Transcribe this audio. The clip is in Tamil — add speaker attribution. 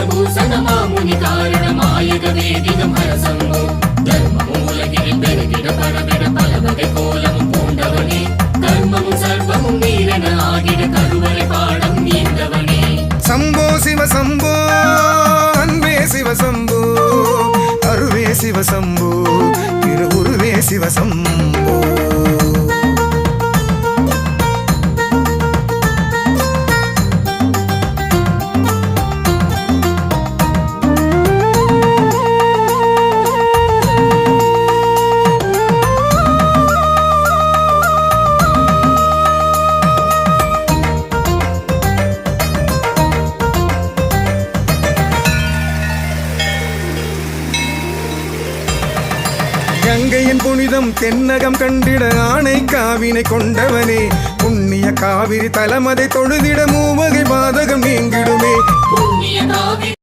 Speaker 1: பூஷணமாமுனி காரணமாயக வேதிகம் ஹரசம்போ தர்மமும் உலகில் பெருகிட பரவிட பல வகை கோலமும் பூண்டவனே கர்மமும் சர்வமும் நீரென ஆகிட கருவறை பாடம் நீந்தவனே
Speaker 2: சம்போ சிவ சம்போ அன்பே சிவ சம்போ அருவே சிவ சம்போ திருவுருவே சிவ சம்போ கங்கையின் புனிதம் தென்னகம் கண்டிட ஆணை காவினை கொண்டவனே புண்ணிய காவிரி தலமதை தொழுதிட மூவகை பாதகம் நீங்கிடுமே
Speaker 1: புண்ணிய காவிரி